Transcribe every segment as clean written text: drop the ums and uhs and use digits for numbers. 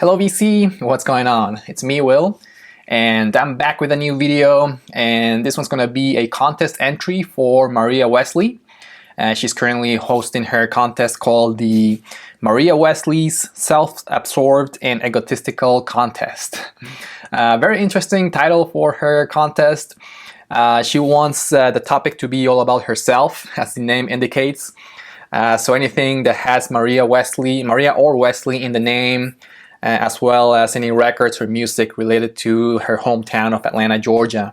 Hello VC, what's going on? It's me, Will, and I'm back with a new video, and this one's gonna be a contest entry for Maria Wesley. She's currently hosting her contest called the Maria Wesley's Self-Absorbed and Egotistical Contest. Very interesting title for her contest. She wants the topic to be all about herself, as the name indicates. So anything that has Maria or Wesley in the name, as well as any records or music related to her hometown of Atlanta, Georgia.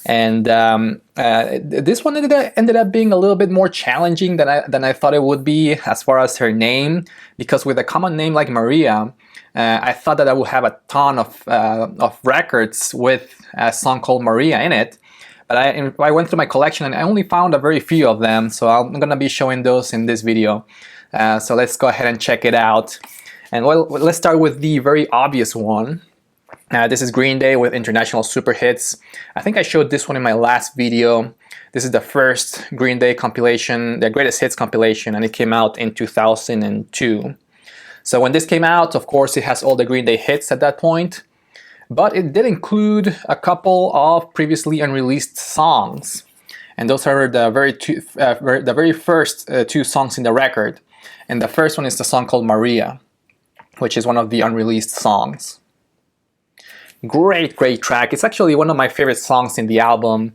And this one ended up being a little bit more challenging than I thought it would be as far as her name, because with a common name like Maria, I thought that I would have a ton of records with a song called Maria in it. But I went through my collection and I only found a very few of them, so I'm going to be showing those in this video. So let's go ahead and check it out. And well, let's start with the very obvious one. This is Green Day with International Super Hits. I think I showed this one in my last video. This is the first Green Day compilation, the Greatest Hits compilation, and it came out in 2002. So when this came out, of course, it has all the Green Day hits at that point. But it did include a couple of previously unreleased songs. And those are the very first two songs in the record. And the first one is the song called Maria, which is one of the unreleased songs. Great track. It's actually one of my favorite songs in the album.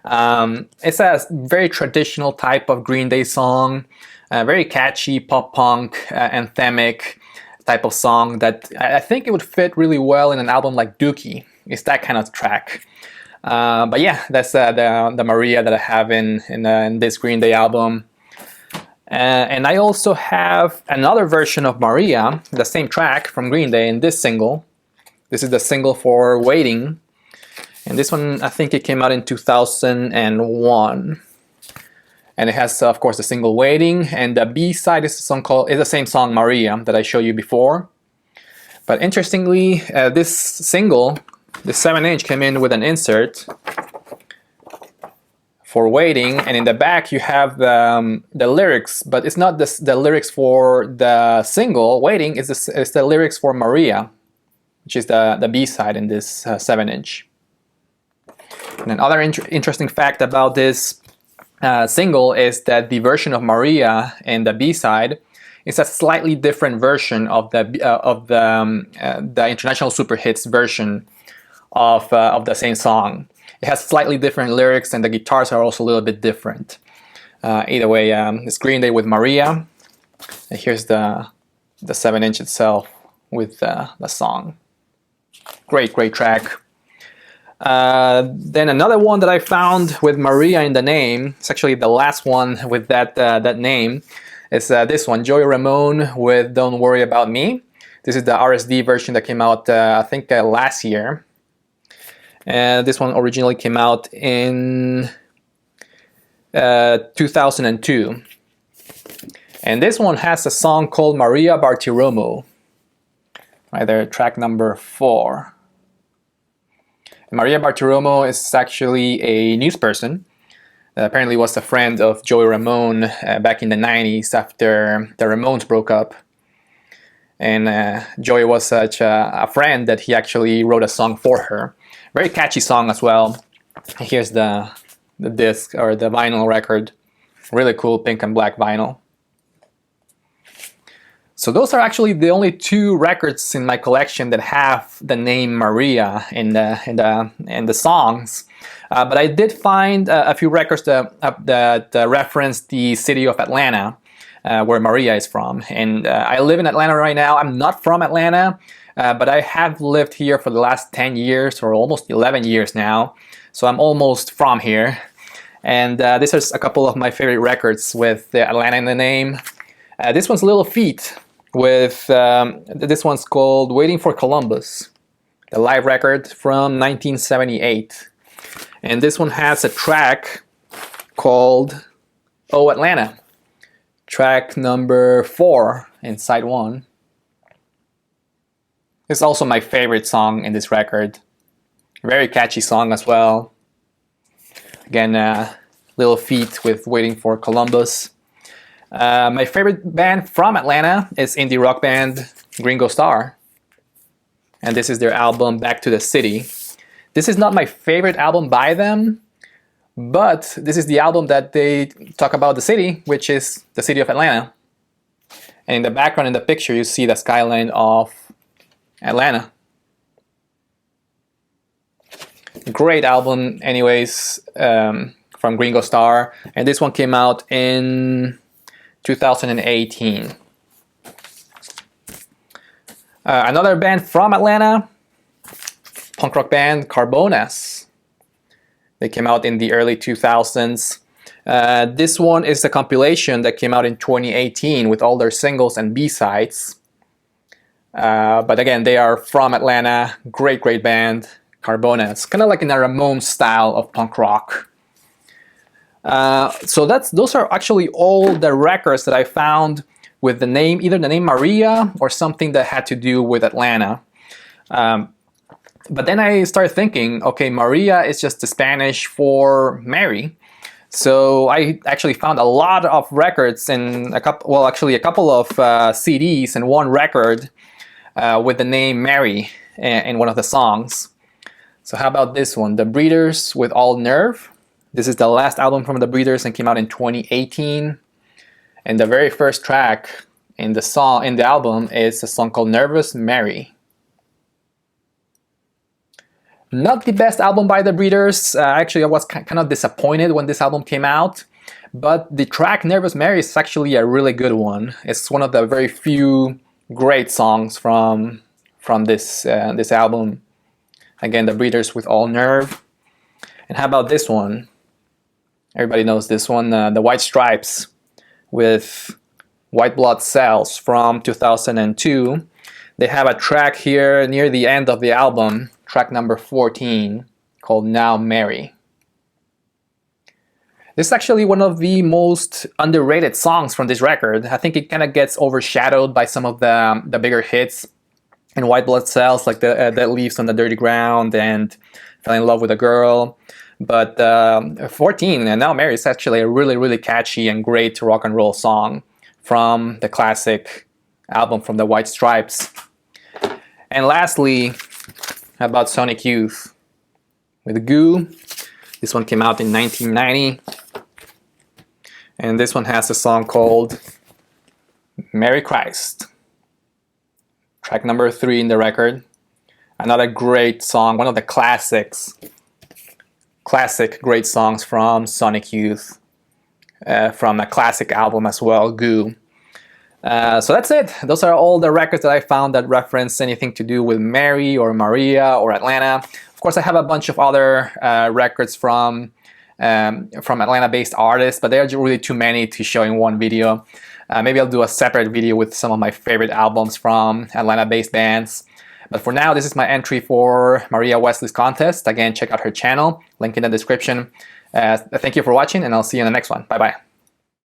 It's a very traditional type of Green Day song, very catchy, pop-punk, anthemic type of song that I think it would fit really well in an album like Dookie. It's that kind of track. But yeah, that's the Maria that I have in this Green Day album. And I also have another version of Maria, the same track from Green Day in this single. This is the single for Waiting. And this one, I think it came out in 2001. And it has, of course, the single Waiting. And the B-side is the same song, Maria, that I showed you before. But interestingly, this single, the 7-inch, came in with an insert for Waiting, and in the back you have the lyrics, but it's not the lyrics for the single Waiting, it's the lyrics for Maria, which is the B-side in this 7-inch. And another interesting fact about this single is that the version of Maria in the B-side is a slightly different version of the International Super Hits version of the same song. It has slightly different lyrics, and the guitars are also a little bit different. Either way, it's Green Day with Maria. And here's the 7-inch itself with the song. Great track. Then another one that I found with Maria in the name, it's actually the last one with that name, is this one, Joey Ramone with Don't Worry About Me. This is the RSD version that came out, I think, last year. This one originally came out in 2002. And this one has a song called Maria Bartiromo, right there, track number 4. And Maria Bartiromo is actually a news person. Apparently was a friend of Joey Ramone back in the 90s after the Ramones broke up. And Joey was such a friend that he actually wrote a song for her. Very catchy song as well. Here's the disc, or the vinyl record. Really cool pink and black vinyl. So those are actually the only 2 records in my collection that have the name Maria in the songs. But I did find a few records that reference the city of Atlanta, where Maria is from. And I live in Atlanta right now. I'm not from Atlanta, but I have lived here for the last 10 years or almost 11 years now. So I'm almost from here. And these are a couple of my favorite records with Atlanta in the name. This one's Little Feat with, this one's called Waiting for Columbus, the live record from 1978. And this one has a track called Oh Atlanta, track number 4 in side 1. It's also my favorite song in this record. Very catchy song as well. Again, Little Feat with Waiting for Columbus. My favorite band from Atlanta is indie rock band Gringo Star. and this is their album Back to the City. This is not my favorite album by them, but this is the album that they talk about the city, which is the city of Atlanta. And in the background in the picture, you see the skyline of Atlanta. Great album anyways, from Gringo Star. And this one came out in 2018. Another band from Atlanta, punk rock band Carbonas. They came out in the early 2000s. This one is a compilation that came out in 2018 with all their singles and B-sides. But again, they are from Atlanta. Great band, Carbonas. Kind of like in a Ramones style of punk rock. So those are actually all the records that I found with the name, either the name Maria or something that had to do with Atlanta. But then I started thinking, okay, Maria is just the Spanish for Mary. So I actually found a lot of records and a couple of CDs and one record with the name Mary in one of the songs. So how about this one, The Breeders with All Nerve. This is the last album from The Breeders and came out in 2018. And the very first track in the album is a song called Nervous Mary. Not the best album by The Breeders. Actually, I was kind of disappointed when this album came out. But the track Nervous Mary is actually a really good one. It's one of the very few great songs from this album. Again, The Breeders with All Nerve. And how about this one? Everybody knows this one, The White Stripes with White Blood Cells from 2002. They have a track here near the end of the album, track number 14, called Now Mary. This is actually one of the most underrated songs from this record. I think it kind of gets overshadowed by some of the bigger hits in White Blood Cells, like That Leaves on the Dirty Ground and Fell in Love with a Girl. But 14, and Now Mary, is actually a really catchy and great rock and roll song from the classic album from the White Stripes. And lastly, how about Sonic Youth with Goo? This one came out in 1990. And this one has a song called Merry Christ. Track number 3 in the record. Another great song, one of the classic great songs from Sonic Youth, from a classic album as well, Goo. So that's it. Those are all the records that I found that reference anything to do with Mary or Maria or Atlanta. Of course, I have a bunch of other records from Atlanta-based artists, but there are really too many to show in one video. Maybe I'll do a separate video with some of my favorite albums from Atlanta-based bands. But for now, this is my entry for Maria Wesley's contest. Again, check out her channel, link in the description. Thank you for watching, and I'll see you in the next one. Bye-bye.